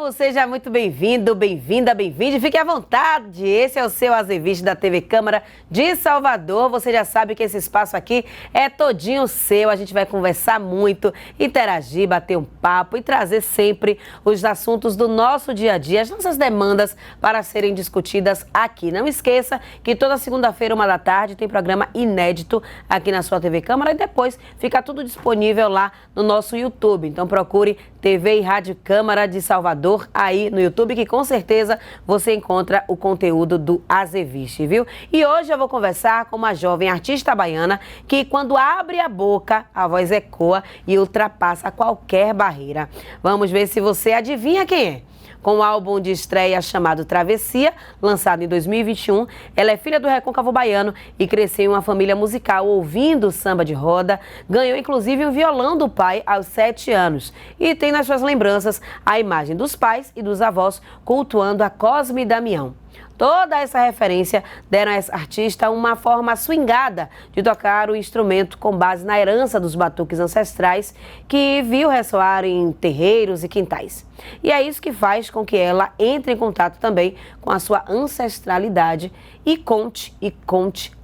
povo, seja muito bem-vindo, bem-vinda, bem-vinde. Fique à vontade, esse é o seu Azevich da TV Câmara de Salvador. Você já sabe que esse espaço aqui é todinho seu. A gente vai conversar muito, interagir, bater um papo e trazer sempre os assuntos do nosso dia a dia, as nossas demandas para serem discutidas aqui. Não esqueça que toda segunda-feira, 1h da tarde, tem programa inédito aqui na sua TV Câmara e depois fica tudo disponível lá no nosso YouTube. Então procure TV e Rádio Câmara de Salvador aí no YouTube, que com certeza você encontra o conteúdo do Azevich, viu? E hoje eu vou conversar com uma jovem artista baiana que, quando abre a boca, a voz ecoa e ultrapassa qualquer barreira. Vamos ver se você adivinha quem é. Com o álbum de estreia chamado Travessia, lançado em 2021, ela é filha do recôncavo baiano e cresceu em uma família musical ouvindo samba de roda. Ganhou inclusive um violão do pai aos 7 anos e tem nas suas lembranças a imagem dos pais e dos avós cultuando a Cosme e Damião. Toda essa referência deram a essa artista uma forma swingada de tocar o instrumento com base na herança dos batuques ancestrais que viu ressoar em terreiros e quintais. E é isso que faz com que ela entre em contato também com a sua ancestralidade e conte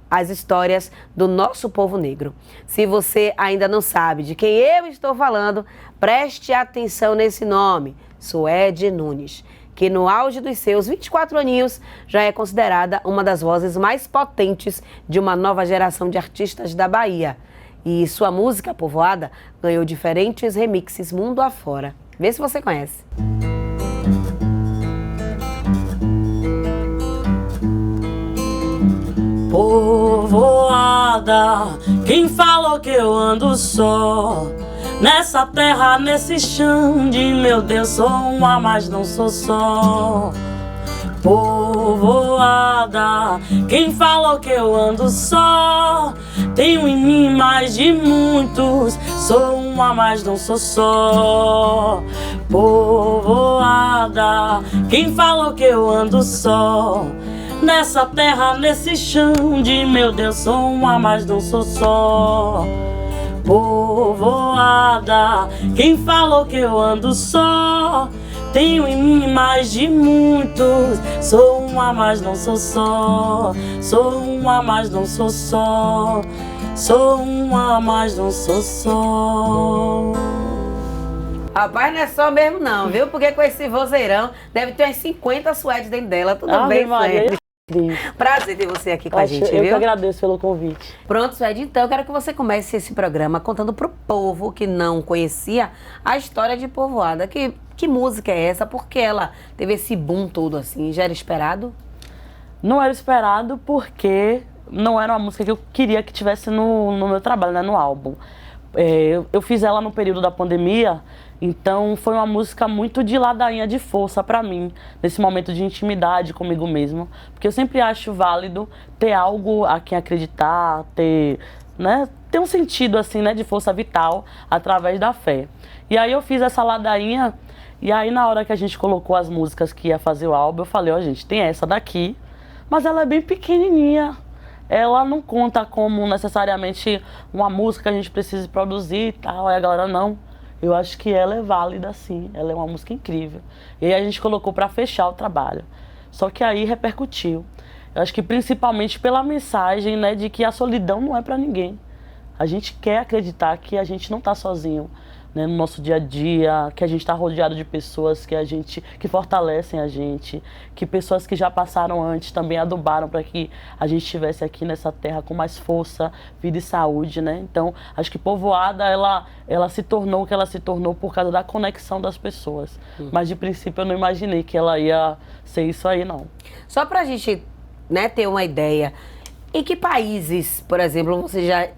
as histórias do nosso povo negro. Se você ainda não sabe de quem eu estou falando, preste atenção nesse nome, Suede Nunes, que no auge dos seus 24 aninhos já é considerada uma das vozes mais potentes de uma nova geração de artistas da Bahia. E sua música Povoada ganhou diferentes remixes mundo afora. Vê se você conhece. Povoada, quem falou que eu ando só? Nessa terra, nesse chão de meu Deus, sou uma, mas não sou só. Povoada, quem falou que eu ando só? Tenho em mim mais de muitos, sou uma, mas não sou só. Povoada, quem falou que eu ando só? Nessa terra, nesse chão de meu Deus, sou uma, mas não sou só. Povoada, quem falou que eu ando só? Tenho em mim mais de muitos, sou uma, mas não sou só. Sou uma, mas não sou só. Sou uma, mas não sou só. Rapaz, não é só mesmo não, viu? Porque com esse vozeirão deve ter umas 50 suedes dentro dela. Tudo bem, Suede? Prazer ter você aqui com a gente, viu? Eu que agradeço pelo convite. Pronto, Suede, então eu quero que você comece esse programa contando pro povo que não conhecia a história de Povoada. Que música é essa? Por que ela teve esse boom todo assim? Já era esperado? Não era esperado porque não era uma música que eu queria que tivesse no meu trabalho, né, no álbum. Eu fiz ela no período da pandemia, então foi uma música muito de ladainha de força pra mim, nesse momento de intimidade comigo mesmo. Porque eu sempre acho válido ter algo a quem acreditar, ter um sentido assim, né, de força vital através da fé. E aí eu fiz essa ladainha, e aí na hora que a gente colocou as músicas que ia fazer o álbum, eu falei, ó, gente, tem essa daqui, mas ela é bem pequenininha. Ela não conta como necessariamente uma música que a gente precisa produzir e tal. Aí a galera, não, eu acho que ela é válida sim, ela é uma música incrível. E aí a gente colocou para fechar o trabalho. Só que aí repercutiu. Eu acho que principalmente pela mensagem, né, de que a solidão não é para ninguém. A gente quer acreditar que a gente não está sozinho, né, no nosso dia a dia, que a gente está rodeado de pessoas que fortalecem a gente, que pessoas que já passaram antes também adubaram para que a gente estivesse aqui nessa terra com mais força, vida e saúde, né? Então, acho que Povoada, ela se tornou o que ela se tornou por causa da conexão das pessoas. Mas, de princípio, eu não imaginei que ela ia ser isso aí, não. Só para a gente, né, ter uma ideia, em que países, por exemplo, você já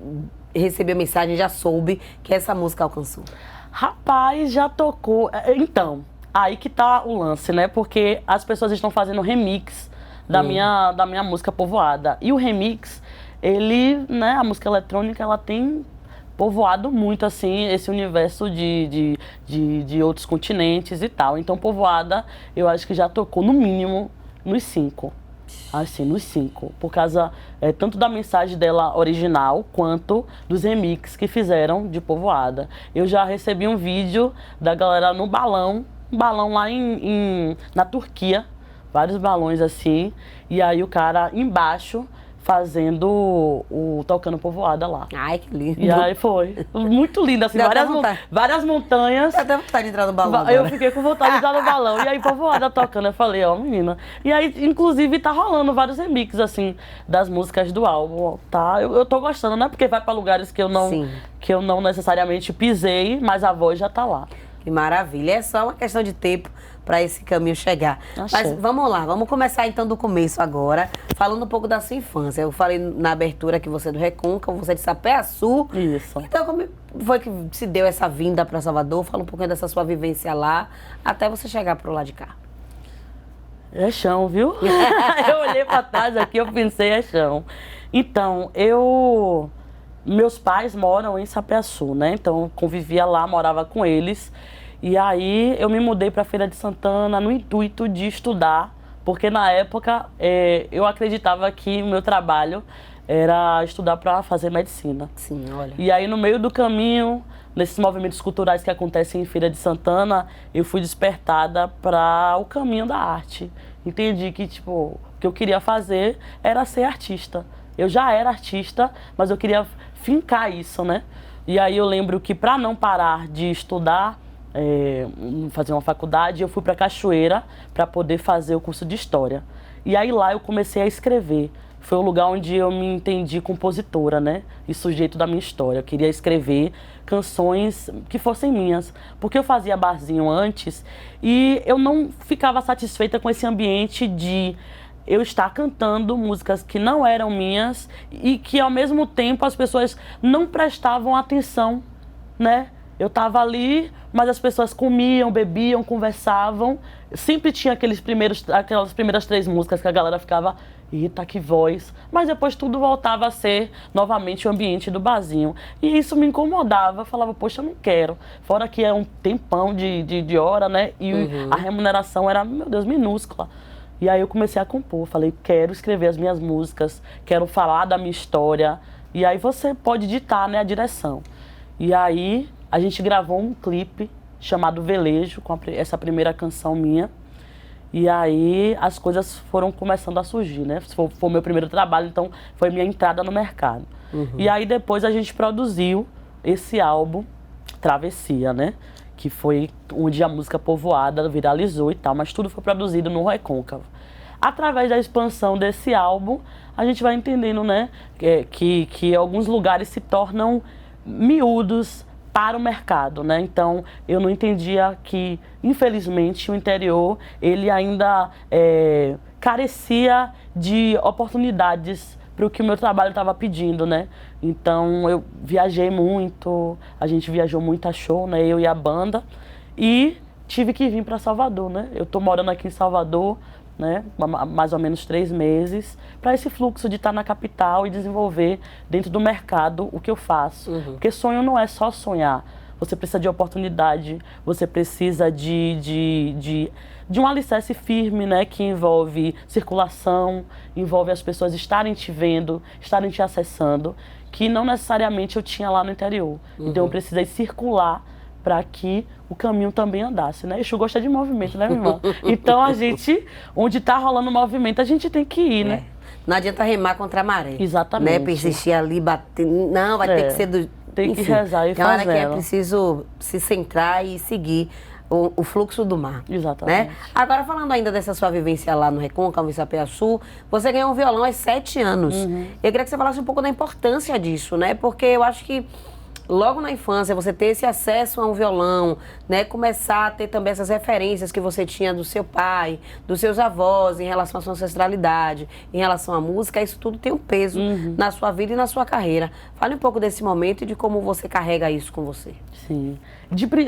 recebeu mensagem, já soube que essa música alcançou? Rapaz, já tocou. Então, aí que tá o lance, né? Porque as pessoas estão fazendo remix da minha música Povoada. E o remix, ele, né, a música eletrônica, ela tem povoado muito, assim, esse universo de outros continentes e tal. Então, Povoada, eu acho que já tocou, no mínimo, nos 5. Assim, nos 5, por causa tanto da mensagem dela original, quanto dos remixes que fizeram de Povoada. Eu já recebi um vídeo da galera no balão, balão lá na Turquia, vários balões assim, e aí o cara embaixo fazendo tocando povoada lá. Ai, que lindo. E aí foi muito lindo, assim, várias montanhas. Dá até vontade de entrar no balão Eu agora. fiquei com vontade de entrar no balão. E aí, povoada tocando, eu falei, ó, menina. E aí, inclusive, tá rolando vários remixes, assim, das músicas do álbum, tá? Eu tô gostando, né? Porque vai pra lugares que eu não necessariamente pisei, mas a voz já tá lá. Que maravilha. É só uma questão de tempo para esse caminho chegar. Achei. Mas vamos lá, vamos começar então do começo agora, falando um pouco da sua infância. Eu falei na abertura que você é do Recôncavo, você é de Sapé-Açu. Isso. Então, como foi que se deu essa vinda para Salvador? Fala um pouquinho dessa sua vivência lá, até você chegar pro lado de cá. É chão, viu? Eu olhei pra trás aqui, eu pensei, é chão. Então, meus pais moram em Sapé-Açu, né? Então, eu convivia lá, morava com eles. E aí, eu me mudei pra Feira de Santana no intuito de estudar, porque na época, eu acreditava que o meu trabalho era estudar para fazer medicina. Sim, olha. E aí, no meio do caminho, nesses movimentos culturais que acontecem em Feira de Santana, eu fui despertada para o caminho da arte. Entendi que, tipo, o que eu queria fazer era ser artista. Eu já era artista, mas eu queria fincar isso, né? E aí eu lembro que para não parar de estudar, fazer uma faculdade, eu fui para Cachoeira para poder fazer o curso de História. E aí lá eu comecei a escrever. Foi o lugar onde eu me entendi compositora, né? E sujeito da minha história. Eu queria escrever canções que fossem minhas. Porque eu fazia barzinho antes e eu não ficava satisfeita com esse ambiente de eu estar cantando músicas que não eram minhas e que, ao mesmo tempo, as pessoas não prestavam atenção, né? Eu estava ali, mas as pessoas comiam, bebiam, conversavam. Sempre tinha aquelas primeiras 3 músicas que a galera ficava, eita, que voz. Mas depois tudo voltava a ser novamente o ambiente do barzinho. E isso me incomodava. Eu falava, poxa, eu não quero. Fora que é um tempão de hora, né? E a remuneração era, meu Deus, minúscula. E aí eu comecei a compor. Falei, quero escrever as minhas músicas, quero falar da minha história. E aí você pode ditar, né, a direção. E aí a gente gravou um clipe chamado Velejo, com essa primeira canção minha. E aí as coisas foram começando a surgir, né? Foi o meu primeiro trabalho, então foi minha entrada no mercado. E aí depois a gente produziu esse álbum, Travessia, né? Que foi onde a música Povoada viralizou e tal, mas tudo foi produzido no Recôncavo. Através da expansão desse álbum, a gente vai entendendo, né? Que alguns lugares se tornam miúdos para o mercado, né? Então, eu não entendia que, infelizmente, o interior, ele ainda carecia de oportunidades para o que o meu trabalho estava pedindo, né? Então, eu viajei muito, a gente viajou muito a show, né? Eu e a banda, e tive que vir para Salvador, né? Eu tô morando aqui em Salvador, né? Mais ou menos 3 meses, para esse fluxo de estar na capital e desenvolver dentro do mercado o que eu faço. Porque sonho não é só sonhar. Você precisa de oportunidade, você precisa de um alicerce firme, né? Que envolve circulação, envolve as pessoas estarem te vendo, estarem te acessando, que não necessariamente eu tinha lá no interior. Então eu precisei circular para que o caminho também andasse, né? Exu gosta de movimento, né, minha irmã? Então a gente, onde tá rolando movimento, a gente tem que ir, né? Não adianta remar contra a maré. Exatamente. Né? Persistir ali, bater. Não, vai ter que ser do. Tem que rezar e tem hora que é fazendo. preciso se centrar e seguir o fluxo do mar. Exatamente. Né? Agora, falando ainda dessa sua vivência lá no Recôncavo, em Sapé-Açu, você ganhou um violão aos 7 anos. Eu queria que você falasse um pouco da importância disso, né? Porque eu acho que logo na infância, você ter esse acesso a um violão, né? Começar a ter também essas referências que você tinha do seu pai, dos seus avós, em relação à sua ancestralidade, em relação à música, isso tudo tem um peso na sua vida e na sua carreira. Fale um pouco desse momento e de como você carrega isso com você. Sim.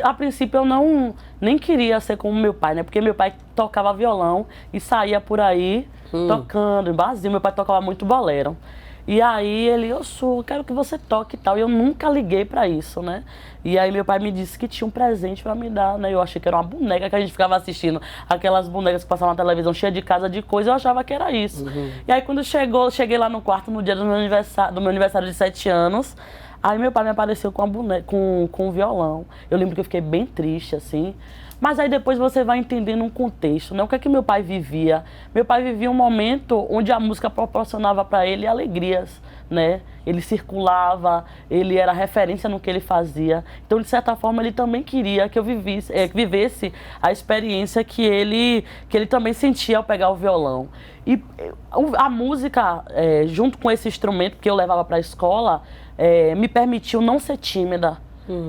A princípio, eu nem queria ser como meu pai, né? Porque meu pai tocava violão e saía por aí tocando, em barzinho. Meu pai tocava muito bolero. E aí ele, eu quero que você toque e tal. E eu nunca liguei pra isso, né? E aí meu pai me disse que tinha um presente pra me dar, né? Eu achei que era uma boneca que a gente ficava assistindo. Aquelas bonecas que passavam na televisão cheia de casa de coisa, eu achava que era isso. E aí quando cheguei lá no quarto, no dia do meu aniversário de 7 anos, aí meu pai me apareceu com a boneca, com um violão. Eu lembro que eu fiquei bem triste, assim. Mas aí depois você vai entendendo um contexto, né? O que é que meu pai vivia? Meu pai vivia um momento onde a música proporcionava para ele alegrias, né? Ele circulava, ele era referência no que ele fazia. Então, de certa forma, ele também queria que eu vivesse a experiência que ele também sentia ao pegar o violão. E a música, junto com esse instrumento que eu levava para a escola, me permitiu não ser tímida.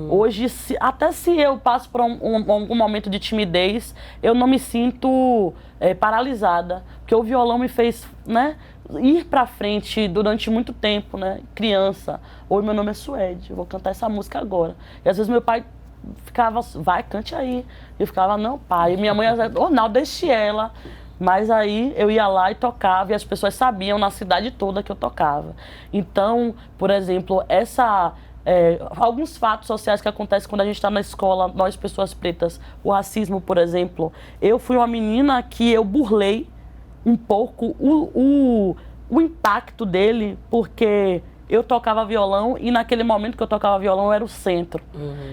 Hoje, até se eu passo por algum momento de timidez, eu não me sinto paralisada, porque o violão me fez, né, ir pra frente durante muito tempo, né, criança. Oi, meu nome é Suede, eu vou cantar essa música agora. E às vezes meu pai ficava, vai, cante aí. Eu ficava, não, pai. E minha mãe dizia, não, deixe ela. Mas aí eu ia lá e tocava, e as pessoas sabiam na cidade toda que eu tocava. Então, por exemplo, alguns fatos sociais que acontecem quando a gente está na escola, nós pessoas pretas, o racismo, por exemplo. Eu fui uma menina que eu burlei um pouco o impacto dele, porque eu tocava violão e naquele momento que eu tocava violão eu era o centro.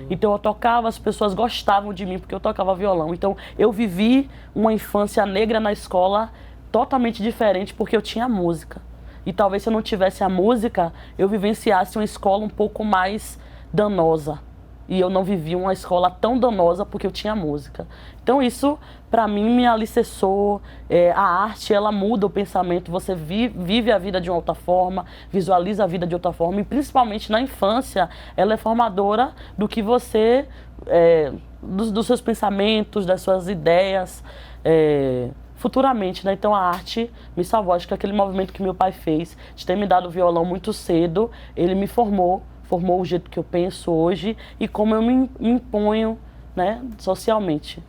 Então eu tocava, as pessoas gostavam de mim porque eu tocava violão. Então eu vivi uma infância negra na escola totalmente diferente porque eu tinha música. E talvez se eu não tivesse a música, eu vivenciasse uma escola um pouco mais danosa. E eu não vivi uma escola tão danosa porque eu tinha música. Então isso, para mim, me alicerçou. A arte, ela muda o pensamento. Você vive a vida de uma outra forma, visualiza a vida de outra forma. E principalmente na infância, ela é formadora do que você... dos seus pensamentos, das suas ideias... futuramente, né? Então a arte me salvou. Acho que aquele movimento que meu pai fez, de ter me dado o violão muito cedo, ele me formou o jeito que eu penso hoje e como eu me imponho, né, socialmente.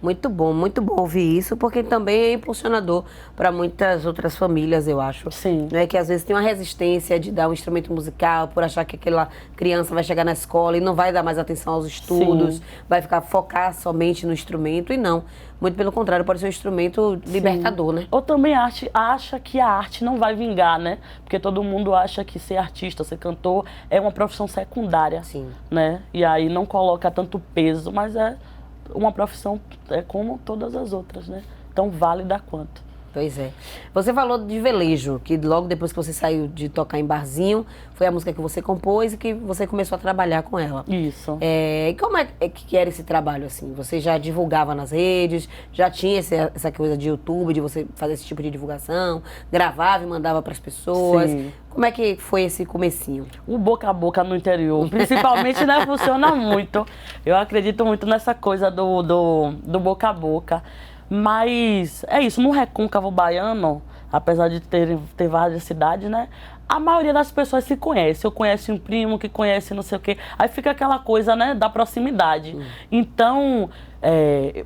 Muito bom ouvir isso, porque também é impulsionador para muitas outras famílias, eu acho. Sim. Né? Que às vezes tem uma resistência de dar um instrumento musical por achar que aquela criança vai chegar na escola e não vai dar mais atenção aos estudos, sim, vai focar somente no instrumento, e não. Muito pelo contrário, pode ser um instrumento libertador, sim, né? Ou também acha que a arte não vai vingar, né? Porque todo mundo acha que ser artista, ser cantor, é uma profissão secundária, sim, né? E aí não coloca tanto peso, mas é uma profissão como todas as outras, né? Tão válida quanto. Pois é. Você falou de Velejo, que logo depois que você saiu de tocar em barzinho, foi a música que você compôs e que você começou a trabalhar com ela. Isso. E como é que era esse trabalho, assim? Você já divulgava nas redes, já tinha essa coisa de YouTube, de você fazer esse tipo de divulgação, gravava e mandava para as pessoas? Sim. Como é que foi esse comecinho? O boca a boca no interior, principalmente, né, funciona muito. Eu acredito muito nessa coisa do boca a boca. Mas é isso, no Recôncavo Baiano, apesar de ter várias cidades, né? A maioria das pessoas se conhece. Eu conheço um primo que conhece não sei o quê. Aí fica aquela coisa, né, da proximidade. Então,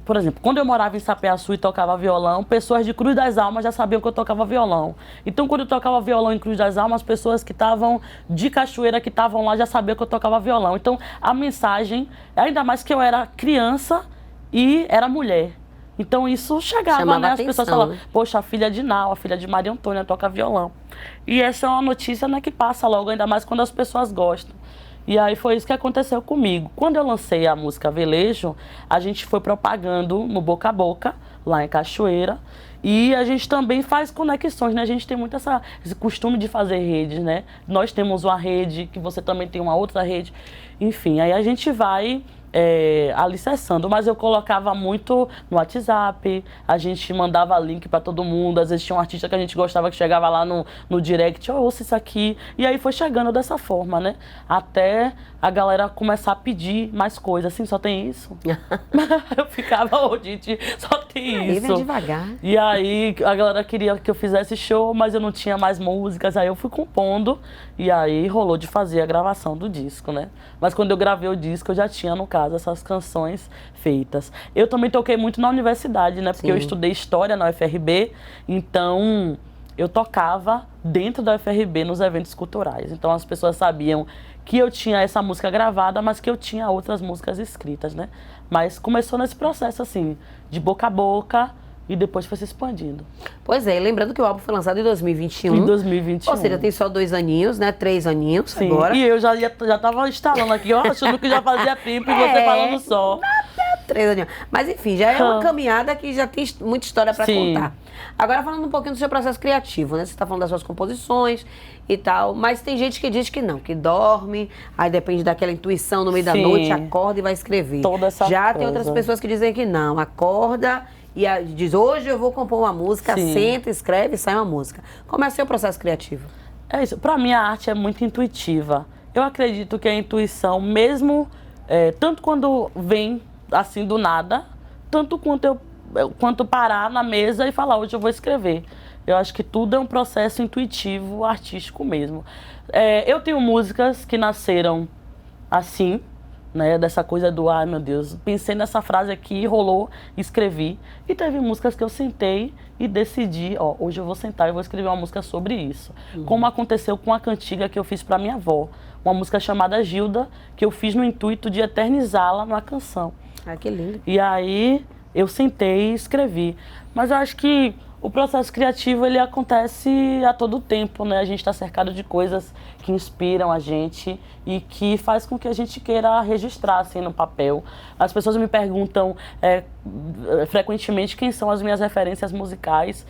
por exemplo, quando eu morava em Sapeaçu e tocava violão, pessoas de Cruz das Almas já sabiam que eu tocava violão. Então, quando eu tocava violão em Cruz das Almas, as pessoas que estavam de Cachoeira, que estavam lá, já sabiam que eu tocava violão. Então, a mensagem, ainda mais que eu era criança e era mulher. Então isso chegava, né? As pessoas falavam, poxa, a filha de Nau, a filha de Maria Antônia toca violão. E essa é uma notícia, né, que passa logo, ainda mais quando as pessoas gostam. E aí foi isso que aconteceu comigo. Quando eu lancei a música Velejo, a gente foi propagando no boca a boca, lá em Cachoeira. E a gente também faz conexões, né? A gente tem muito esse costume de fazer redes, né? Nós temos uma rede, que você também tem uma outra rede. Enfim, aí a gente vai alicerçando, mas eu colocava muito no WhatsApp, a gente mandava link para todo mundo, às vezes tinha um artista que a gente gostava que chegava lá no direct, ouça isso aqui, e aí foi chegando dessa forma, né? Até a galera começar a pedir mais coisas, assim, só tem isso? Eu ficava, gente, só tem isso. Vem devagar. E aí a galera queria que eu fizesse show, mas eu não tinha mais músicas, aí eu fui compondo, e aí rolou de fazer a gravação do disco, né? Mas quando eu gravei o disco, eu já tinha, no caso, essas canções feitas. Eu também toquei muito na universidade, né? Porque eu estudei História na UFRB, então eu tocava dentro da UFRB nos eventos culturais. Então as pessoas sabiam que eu tinha essa música gravada, mas que eu tinha outras músicas escritas, né? Mas começou nesse processo, assim, de boca a boca, e depois foi se expandindo. Pois é, lembrando que o álbum foi lançado em 2021. Em 2021. Ou seja, tem só 2 aninhos, né? 3 aninhos. Sim. Agora. E eu já tava instalando aqui, ó, achando que já fazia tempo e você falando só. 3 aninhos. Mas enfim, já é uma caminhada que já tem muita história para Sim. contar. Agora falando um pouquinho do seu processo criativo, né? Você está falando das suas composições e tal, mas tem gente que diz que não, que dorme, aí depende daquela intuição no meio da Sim. noite, acorda e vai escrever. Toda essa já coisa. tem outras pessoas que dizem que não, acorda e diz, hoje eu vou compor uma música, Sim. senta, escreve e sai uma música. Como é o seu processo criativo? É isso. Para mim, a arte é muito intuitiva. Eu acredito que a intuição, mesmo tanto quando vem assim do nada, tanto quanto parar na mesa e falar, hoje eu vou escrever. Eu acho que tudo é um processo intuitivo, artístico mesmo. Eu tenho músicas que nasceram assim, né, dessa coisa do, ai meu Deus, pensei nessa frase aqui, rolou, escrevi. E teve músicas que eu sentei e decidi, ó, hoje eu vou sentar e vou escrever uma música sobre isso. Como aconteceu com a cantiga que eu fiz para minha avó, uma música chamada Gilda, que eu fiz no intuito de eternizá-la numa canção. Ah, que lindo. E aí eu sentei e escrevi. Mas eu acho que o processo criativo, ele acontece a todo tempo, né? A gente está cercado de coisas que inspiram a gente e que faz com que a gente queira registrar, assim, no papel. As pessoas me perguntam frequentemente quem são as minhas referências musicais.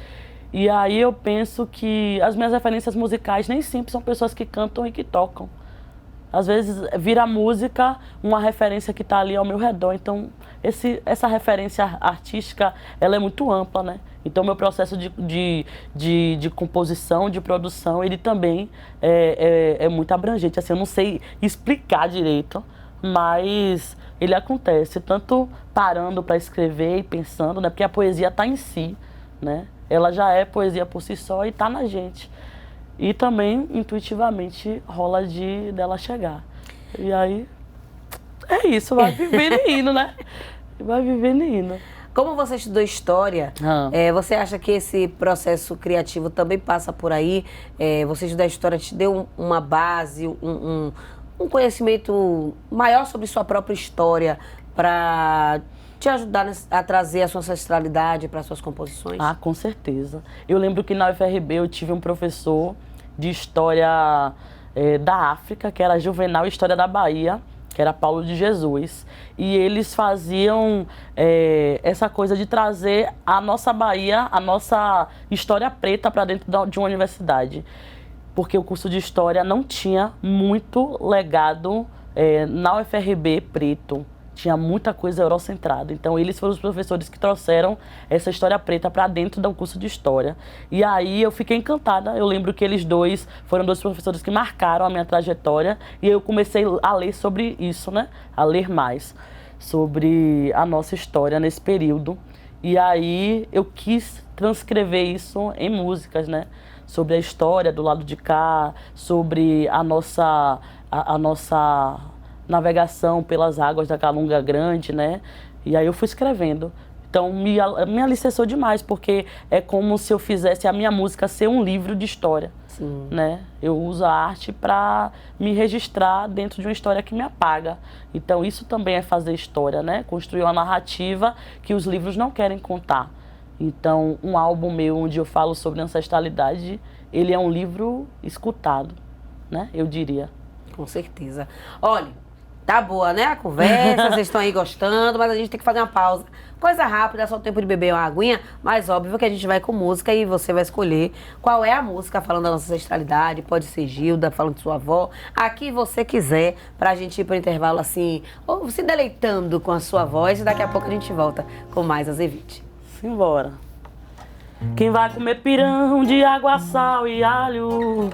E aí eu penso que as minhas referências musicais nem sempre são pessoas que cantam e que tocam. Às vezes vira música uma referência que está ali ao meu redor. Então, essa referência artística, ela é muito ampla, né? Então, meu processo de composição, de produção, ele também é muito abrangente. Assim, eu não sei explicar direito, mas ele acontece, tanto parando para escrever e pensando, né? Porque a poesia está em si, né? Ela já é poesia por si só e está na gente. E também, intuitivamente, rola dela chegar. E aí, é isso, vai vivendo e indo, né? Vai vivendo e indo. Como você estudou história, você acha que esse processo criativo também passa por aí? Você estudar história te deu uma base, um conhecimento maior sobre sua própria história para te ajudar a trazer a sua ancestralidade para suas composições? Ah, com certeza. Eu lembro que na UFRB eu tive um professor de história da África, que era Juvenal História da Bahia, que era Paulo de Jesus. E eles faziam essa coisa de trazer a nossa Bahia, a nossa história preta para dentro de uma universidade. Porque o curso de História não tinha muito legado na UFRB preto. Tinha muita coisa eurocentrada. Então, eles foram os professores que trouxeram essa história preta para dentro do curso de História. E aí, eu fiquei encantada. Eu lembro que eles dois foram dois professores que marcaram a minha trajetória. E eu comecei a ler sobre isso, né? A ler mais sobre a nossa história nesse período. E aí, eu quis transcrever isso em músicas, né? Sobre a história do lado de cá, sobre a nossa navegação pelas águas da Calunga Grande, né? E aí eu fui escrevendo. Então me alicerçou demais, porque é como se eu fizesse a minha música ser um livro de história. Sim. Né? Eu uso a arte para me registrar dentro de uma história que me apaga. Então isso também é fazer história, né? Construir uma narrativa que os livros não querem contar. Então um álbum meu onde eu falo sobre ancestralidade, ele é um livro escutado, né? Eu diria. Com certeza. Olha, tá boa, né, a conversa, vocês estão aí gostando, mas a gente tem que fazer uma pausa. Coisa rápida, só o tempo de beber uma aguinha, mas óbvio que a gente vai com música e você vai escolher qual é a música falando da nossa ancestralidade, pode ser Gilda, falando de sua avó, a que você quiser, pra gente ir pro intervalo assim, ou se deleitando com a sua voz, e daqui a pouco a gente volta com mais Azevite. Simbora. Quem vai comer pirão de água, sal e alho?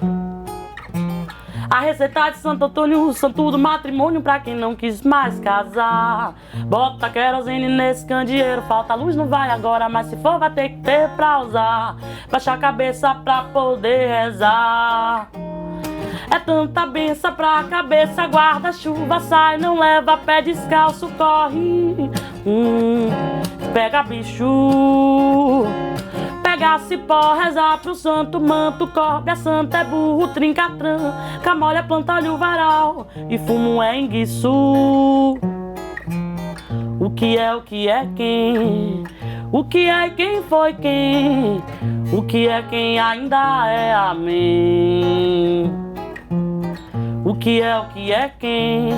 A receita de Santo Antônio, santo do matrimônio pra quem não quis mais casar. Bota querosene nesse candeeiro, falta luz, não vai agora, mas se for vai ter que ter pra usar. Baixa a cabeça pra poder rezar. É tanta benção pra cabeça, guarda-chuva, sai, não leva, pé descalço, corre. Pega bicho. Pega cipó, rezar pro santo manto, cobre a santa, é burro, trincatran, camolha, planta, olha o varal e fumo é enguiço. O que é quem? O que é e quem foi quem? O que é quem ainda é amém? O que é quem?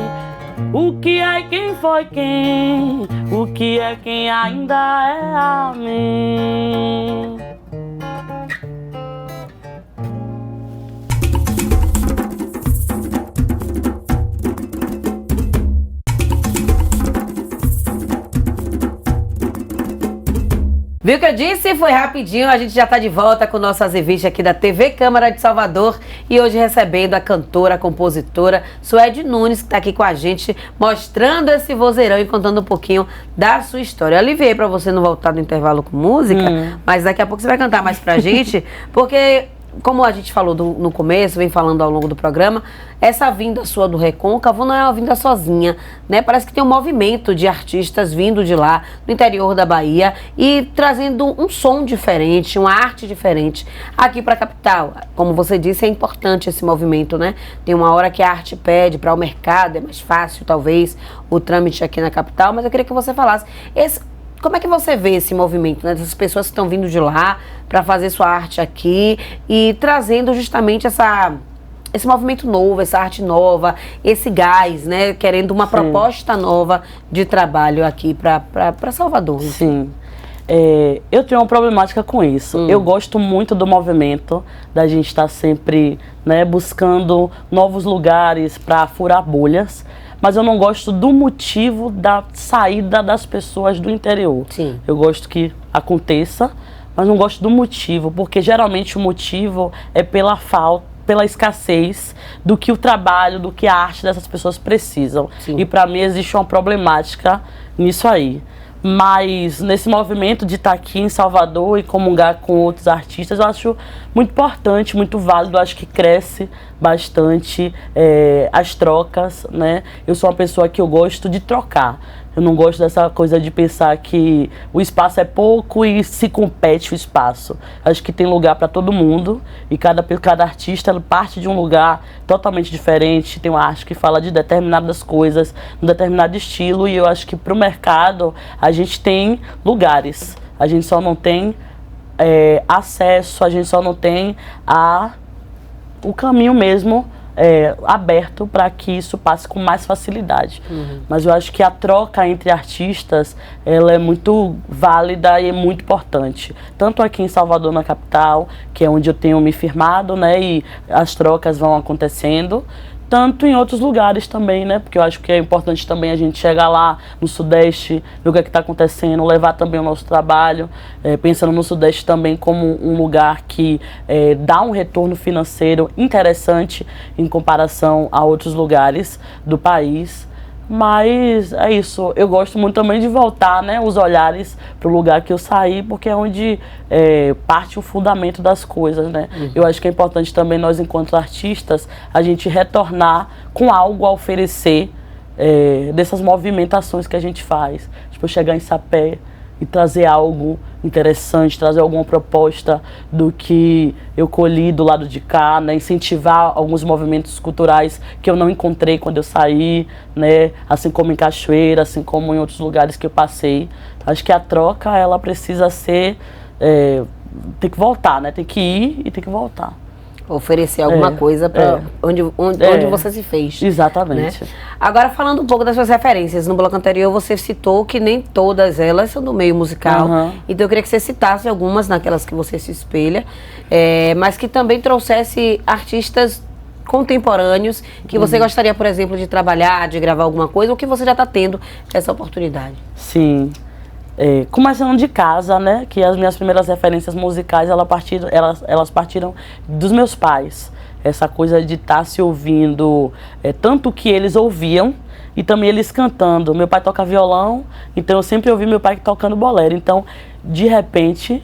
O que é quem foi quem? O que é quem ainda é a mim? Viu o que eu disse? Foi rapidinho, a gente já está de volta com o nosso Azevich aqui da TV Câmara de Salvador e hoje recebendo a cantora, a compositora Suede Nunes, que está aqui com a gente, mostrando esse vozeirão e contando um pouquinho da sua história. Eu aliviei para você não voltar do intervalo com música, mas daqui a pouco você vai cantar mais pra gente, porque... Como a gente falou no começo, vem falando ao longo do programa, essa vinda sua do Recôncavo não é uma vinda sozinha, né? Parece que tem um movimento de artistas vindo de lá, do interior da Bahia, e trazendo um som diferente, uma arte diferente aqui para a capital. Como você disse, é importante esse movimento, né? Tem uma hora que a arte pede para o mercado, é mais fácil, talvez, o trâmite aqui na capital, mas eu queria que você falasse. Como é que você vê esse movimento, né, dessas pessoas que estão vindo de lá para fazer sua arte aqui e trazendo justamente esse movimento novo, essa arte nova, esse gás, né, querendo uma proposta nova de trabalho aqui para Salvador? Sim. Eu tenho uma problemática com isso. Eu gosto muito do movimento, da gente estar sempre, né, buscando novos lugares para furar bolhas. Mas eu não gosto do motivo da saída das pessoas do interior. Sim. Eu gosto que aconteça, mas não gosto do motivo, porque geralmente o motivo é pela falta, pela escassez do que o trabalho, do que a arte dessas pessoas precisam. Sim. E para mim existe uma problemática nisso aí. Mas nesse movimento de estar aqui em Salvador e comungar com outros artistas, eu acho muito importante, muito válido, eu acho que cresce bastante as trocas, né? Eu sou uma pessoa que eu gosto de trocar. Eu não gosto dessa coisa de pensar que o espaço é pouco e se compete o espaço. Acho que tem lugar para todo mundo e cada artista parte de um lugar totalmente diferente. Tem uma arte que fala de determinadas coisas, um determinado estilo, e eu acho que para o mercado a gente tem lugares. A gente só não tem acesso, a gente só não tem o caminho mesmo aberto para que isso passe com mais facilidade. Mas eu acho que a troca entre artistas, ela é muito válida e é muito importante. Tanto aqui em Salvador, na capital, que é onde eu tenho me firmado, né, e as trocas vão acontecendo, tanto em outros lugares também, né? Porque eu acho que é importante também a gente chegar lá no Sudeste, ver o que é que está acontecendo, levar também o nosso trabalho, pensando no Sudeste também como um lugar que dá um retorno financeiro interessante em comparação a outros lugares do país. Mas é isso, eu gosto muito também de voltar, né, os olhares para o lugar que eu saí, porque é onde parte o fundamento das coisas, né? Eu acho que é importante também nós, enquanto artistas, a gente retornar com algo a oferecer dessas movimentações que a gente faz. Tipo, chegar em Sapé e trazer algo interessante, trazer alguma proposta do que eu colhi do lado de cá, né? Incentivar alguns movimentos culturais que eu não encontrei quando eu saí, né? Assim como em Cachoeira, assim como em outros lugares que eu passei. Acho que a troca, ela precisa ser... tem que voltar, né? Tem que ir e tem que voltar. Oferecer alguma coisa para onde você se fez. Exatamente. Né? Agora, falando um pouco das suas referências, no bloco anterior você citou que nem todas elas são do meio musical. Então eu queria que você citasse algumas naquelas que você se espelha, mas que também trouxesse artistas contemporâneos que você gostaria, por exemplo, de trabalhar, de gravar alguma coisa, ou que você já está tendo essa oportunidade. Sim. Começando de casa, né, que as minhas primeiras referências musicais elas partiram dos meus pais. Essa coisa de estar se ouvindo tanto o que eles ouviam e também eles cantando. Meu pai toca violão, então eu sempre ouvi meu pai tocando bolero. Então, de repente,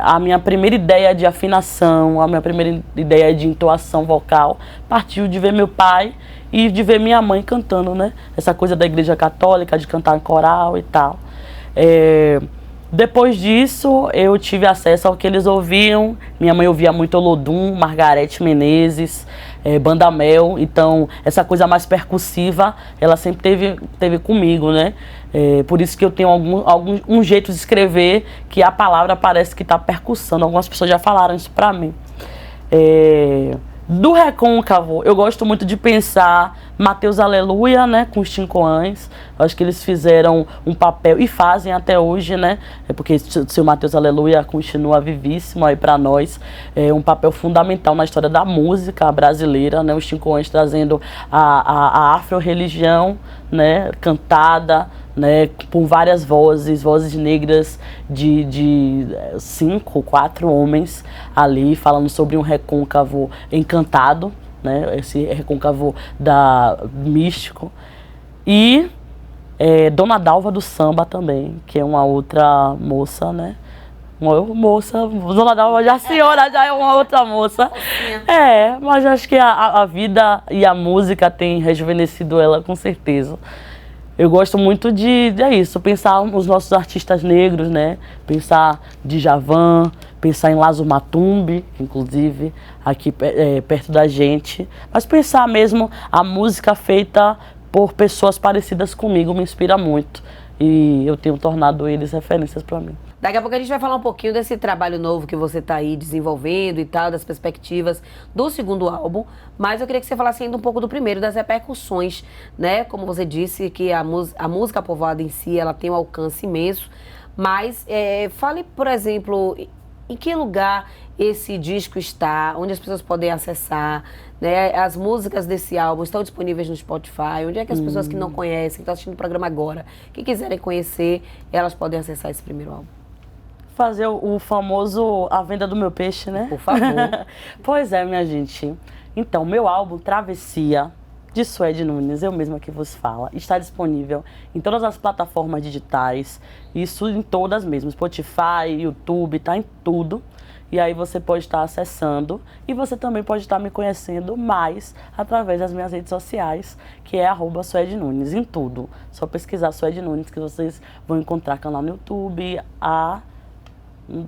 a minha primeira ideia de afinação, a minha primeira ideia de entoação vocal partiu de ver meu pai e de ver minha mãe cantando, né? Essa coisa da igreja católica, de cantar em coral e tal. Depois disso, eu tive acesso ao que eles ouviam. Minha mãe ouvia muito Olodum, Margareth Menezes, Banda Mel. Então, essa coisa mais percussiva, ela sempre teve comigo, né? Por isso que eu tenho um jeito de escrever que a palavra parece que está percussando. Algumas pessoas já falaram isso pra mim. Do Recôncavo, eu gosto muito de pensar Mateus Aleluia, né, com os Tincoãs. Acho que eles fizeram um papel, e fazem até hoje, né, porque o seu Mateus Aleluia continua vivíssimo aí para nós. É um papel fundamental na história da música brasileira, né, os Tincoãs trazendo a afro-religião, né, cantada, né, por várias vozes negras de 4 homens ali, falando sobre um recôncavo encantado, né, esse recôncavo místico. E Dona Dalva do Samba também, que é uma outra moça, né, Dona Dalva já senhora, já é uma outra moça. Mas acho que a vida e a música tem rejuvenescido ela com certeza. Eu gosto muito de pensar os nossos artistas negros, né? Pensar Djavan, pensar em Lazo Matumbi, inclusive, aqui perto da gente. Mas pensar mesmo a música feita por pessoas parecidas comigo me inspira muito. E eu tenho tornado eles referências para mim. Daqui a pouco a gente vai falar um pouquinho desse trabalho novo que você está aí desenvolvendo e tal, das perspectivas do segundo álbum, mas eu queria que você falasse ainda um pouco do primeiro, das repercussões, né? Como você disse, que a música povoada em si, ela tem um alcance imenso, mas fale, por exemplo, em que lugar esse disco está, onde as pessoas podem acessar, né? As músicas desse álbum estão disponíveis no Spotify, onde é que as pessoas que não conhecem, que estão assistindo o programa agora, que quiserem conhecer, elas podem acessar esse primeiro álbum? Fazer o famoso A Venda do Meu Peixe, né? Por favor. Pois é, minha gente. Então, meu álbum Travessia, de Suede Nunes, eu mesma que vos fala, está disponível em todas as plataformas digitais, isso em todas mesmo, Spotify, YouTube, tá em tudo. E aí você pode estar acessando e você também pode estar me conhecendo mais através das minhas redes sociais, que é @Suede Nunes, em tudo. Só pesquisar Suede Nunes que vocês vão encontrar canal no YouTube,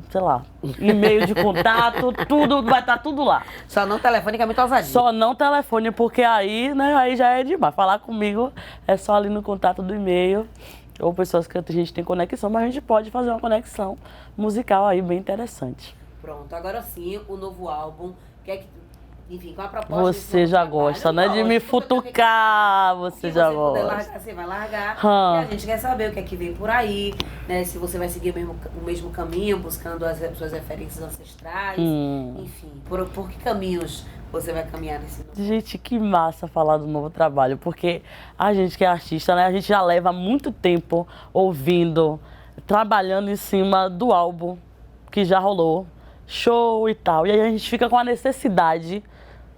sei lá, e-mail de contato, tudo, vai estar tudo lá. Só não telefone, que é muito ousadia. Só não telefone, porque aí, né, aí já é demais. Falar comigo é só ali no contato do e-mail, ou pessoas que a gente tem conexão, mas a gente pode fazer uma conexão musical aí bem interessante. Pronto, agora sim, o novo álbum, enfim, com a proposta... Você já gosta, né, de me futucar, você já gosta. Largar, você vai largar, e a gente quer saber o que é que vem por aí, né, se você vai seguir o mesmo caminho, buscando as suas referências ancestrais, enfim, por que caminhos você vai caminhar nesse novo? Gente, que massa falar do novo trabalho, porque a gente que é artista, né, a gente já leva muito tempo ouvindo, trabalhando em cima do álbum que já rolou, show e tal, e aí a gente fica com a necessidade,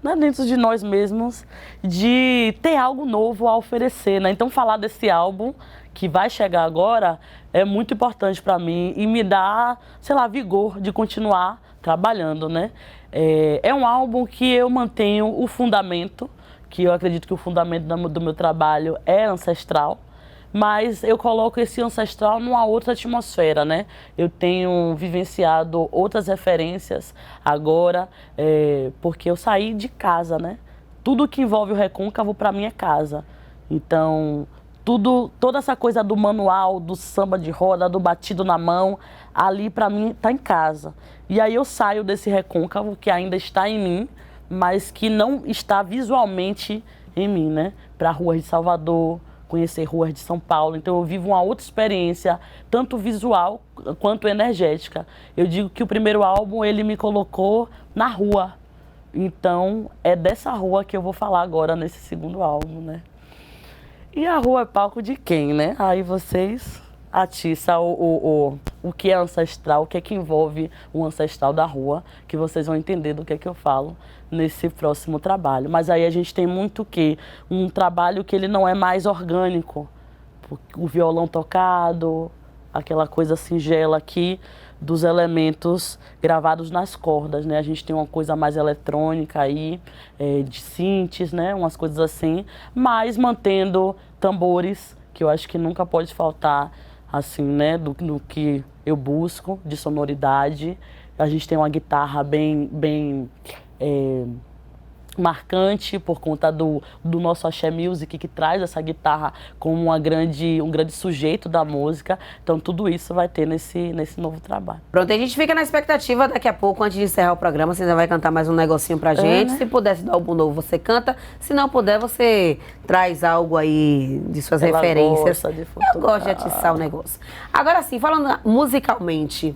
né, dentro de nós mesmos, de ter algo novo a oferecer, né? Então falar desse álbum que vai chegar agora é muito importante para mim e me dá, sei lá, vigor de continuar trabalhando, né? É um álbum que eu mantenho o fundamento, que eu acredito que o fundamento do meu trabalho é ancestral, mas eu coloco esse ancestral numa outra atmosfera, né? Eu tenho vivenciado outras referências agora, porque eu saí de casa, né? Tudo que envolve o recôncavo para mim é casa. Então, toda essa coisa do manual, do samba de roda, do batido na mão, ali para mim tá em casa. E aí eu saio desse recôncavo que ainda está em mim, mas que não está visualmente em mim, né? Para ruas de Salvador, conhecer ruas de São Paulo, então eu vivo uma outra experiência, tanto visual quanto energética. Eu digo que o primeiro álbum, ele me colocou na rua, então é dessa rua que eu vou falar agora nesse segundo álbum, né? E a rua é palco de quem, né? Aí vocês atiçam o que é ancestral, o que é que envolve o ancestral da rua, que vocês vão entender do que é que eu falo nesse próximo trabalho. Mas aí a gente tem muito um trabalho que ele não é mais orgânico, o violão tocado, aquela coisa singela aqui dos elementos gravados nas cordas, né? A gente tem uma coisa mais eletrônica aí, de synths, né? Umas coisas assim, mas mantendo tambores, que eu acho que nunca pode faltar, assim, né? Do que eu busco de sonoridade. A gente tem uma guitarra bem marcante por conta do nosso axé music, que traz essa guitarra como um grande sujeito da música. Então tudo isso vai ter nesse novo trabalho. Pronto, a gente fica na expectativa daqui a pouco, antes de encerrar o programa, você ainda vai cantar mais um negocinho pra gente. Né? Se pudesse do álbum novo, você canta. Se não puder, você traz algo aí de suas referências. Eu gosto de atiçar o negócio. Agora sim, falando musicalmente,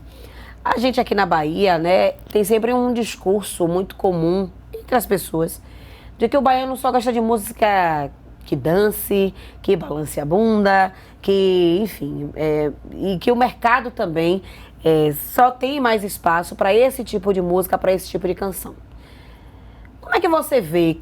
a gente aqui na Bahia, né, tem sempre um discurso muito comum entre as pessoas de que o baiano só gosta de música que dance, que balance a bunda, que, enfim, e que o mercado também só tem mais espaço para esse tipo de música, para esse tipo de canção. Como é que você vê?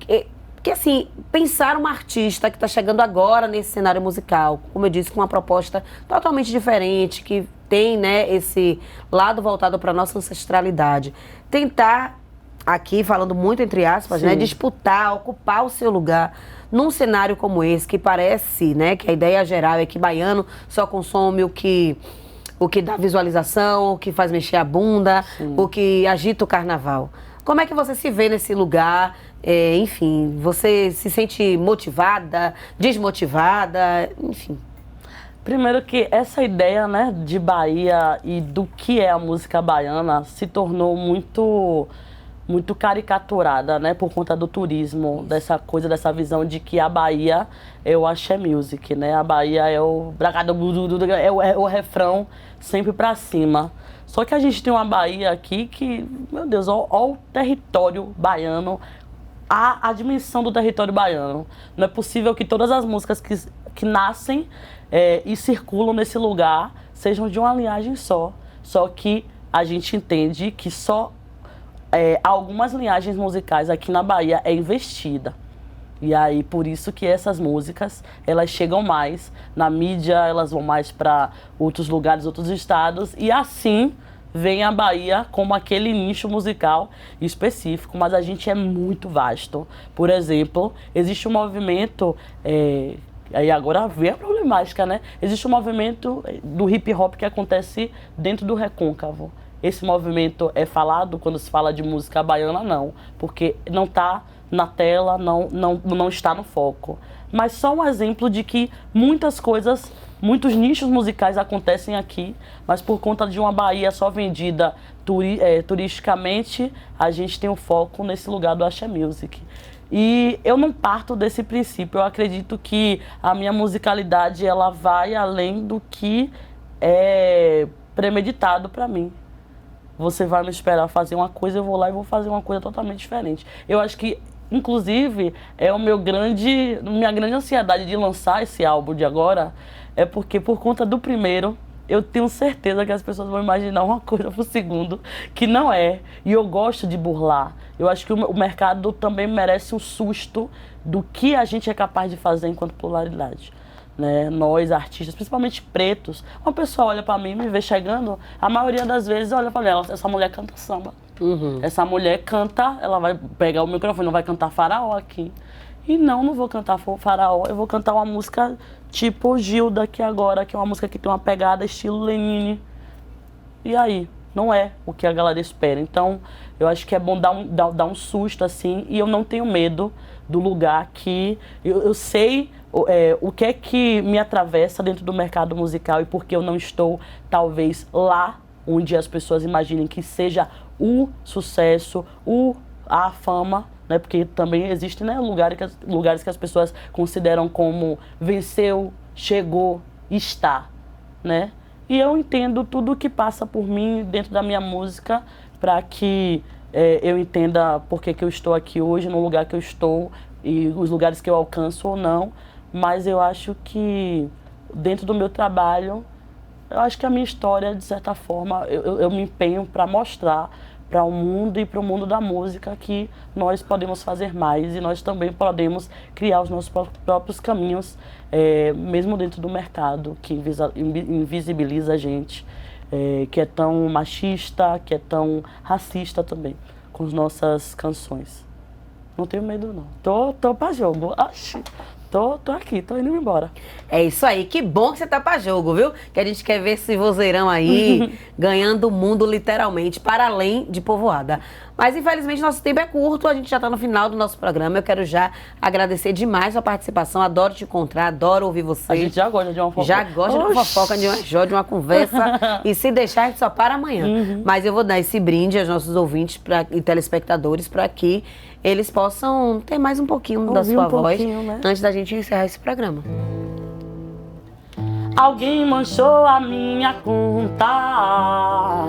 Porque, assim, pensar uma artista que está chegando agora nesse cenário musical, como eu disse, com uma proposta totalmente diferente, que tem, né, esse lado voltado para a nossa ancestralidade, tentar, aqui falando muito entre aspas, né, disputar, ocupar o seu lugar num cenário como esse, que parece, né, que a ideia geral é que baiano só consome o que dá visualização, o que faz mexer a bunda, o que agita o carnaval. Como é que você se vê nesse lugar? Enfim, você se sente motivada, desmotivada, enfim? Primeiro que essa ideia, né, de Bahia e do que é a música baiana se tornou muito caricaturada, né, por conta do turismo, dessa visão de que a Bahia é o axé music, né, a Bahia é o é o refrão sempre pra cima. Só que a gente tem uma Bahia aqui que, meu Deus, ó o território baiano, a dimensão do território baiano. Não é possível que todas as músicas que nascem e circulam nesse lugar sejam de uma linhagem só. Só que a gente entende que só algumas linhagens musicais aqui na Bahia é investida. E aí, por isso que essas músicas, elas chegam mais na mídia, elas vão mais para outros lugares, outros estados, e assim vem a Bahia como aquele nicho musical específico, mas a gente é muito vasto. Por exemplo, existe um movimento, aí agora vem a problemática, né? Existe um movimento do hip hop que acontece dentro do Recôncavo. Esse movimento é falado quando se fala de música baiana? Não, porque não está na tela, não está no foco. Mas só um exemplo de que muitas coisas, muitos nichos musicais acontecem aqui, mas por conta de uma Bahia só vendida turisticamente, a gente tem o foco nesse lugar do axé music. E eu não parto desse princípio, eu acredito que a minha musicalidade ela vai além do que é premeditado para mim. Você vai me esperar fazer uma coisa, eu vou lá e vou fazer uma coisa totalmente diferente. Eu acho que, inclusive, minha grande ansiedade de lançar esse álbum de agora é porque, por conta do primeiro, eu tenho certeza que as pessoas vão imaginar uma coisa pro segundo que não é. E eu gosto de burlar. Eu acho que o mercado também merece um susto do que a gente é capaz de fazer enquanto pluralidade. Né? Nós, artistas, principalmente pretos, uma pessoa olha pra mim, me vê chegando, a maioria das vezes olha pra ela, essa mulher canta samba. Essa mulher canta, ela vai pegar o microfone, não vai cantar Faraó aqui. E não vou cantar Faraó, eu vou cantar uma música tipo Gilda aqui agora, que é uma música que tem uma pegada estilo Lenine. E aí? Não é o que a galera espera. Então, eu acho que é bom dar um susto, assim, e eu não tenho medo do lugar que... Eu sei o que é que me atravessa dentro do mercado musical e porque eu não estou, talvez, lá onde as pessoas imaginem que seja o sucesso, a fama, né? Porque também existem, né, lugares que as pessoas consideram como venceu, chegou, está, né? E eu entendo tudo o que passa por mim dentro da minha música para que eu entenda por que eu estou aqui hoje, no lugar que eu estou e os lugares que eu alcanço ou não. Mas eu acho que dentro do meu trabalho, eu acho que a minha história, de certa forma, eu me empenho para mostrar para o mundo e para o mundo da música que nós podemos fazer mais e nós também podemos criar os nossos próprios caminhos, mesmo dentro do mercado que invisibiliza a gente, que é tão machista, que é tão racista também, com as nossas canções. Não tenho medo, não. Tô pra jogo. Oxi. Tô aqui, tô indo embora. É isso aí, que bom que você tá pra jogo, viu? Que a gente quer ver esse vozeirão aí ganhando o mundo literalmente, para além de Povoada. Mas infelizmente nosso tempo é curto, a gente já está no final do nosso programa. Eu quero já agradecer demais a participação, adoro te encontrar, adoro ouvir você. A gente já gosta de uma fofoca. Já gosta de uma fofoca, de uma conversa. E se deixar, a gente só para amanhã. Mas eu vou dar esse brinde aos nossos ouvintes e telespectadores para que eles possam ter mais um pouquinho da sua voz, né? Antes da gente encerrar esse programa. Alguém manchou a minha conta,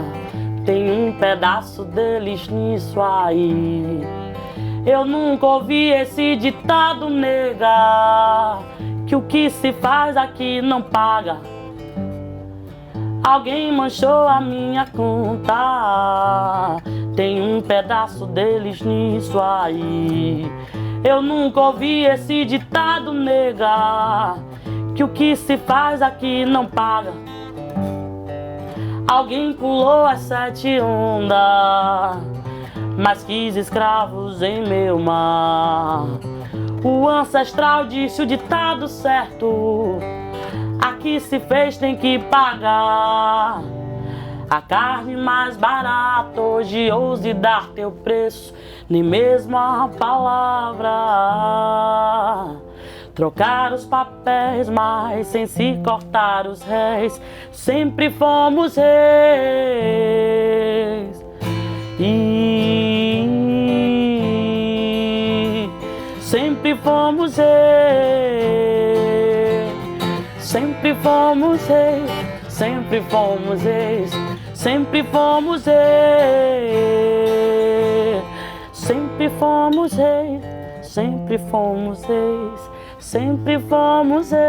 tem um pedaço deles nisso aí. Eu nunca ouvi esse ditado, nega, que o que se faz aqui não paga. Alguém manchou a minha conta, tem um pedaço deles nisso aí. Eu nunca ouvi esse ditado, nega, que o que se faz aqui não paga. Alguém pulou as 7 ondas, mas quis escravos em meu mar. O ancestral disse o ditado certo, aqui se fez tem que pagar. A carne mais barata hoje ouse dar teu preço, nem mesmo a palavra. Trocar os papéis, mas sem se cortar os réis, sempre fomos reis. E sempre fomos reis, sempre fomos reis, sempre fomos reis, sempre fomos reis, sempre fomos reis, sempre fomos reis, sempre fomos reis.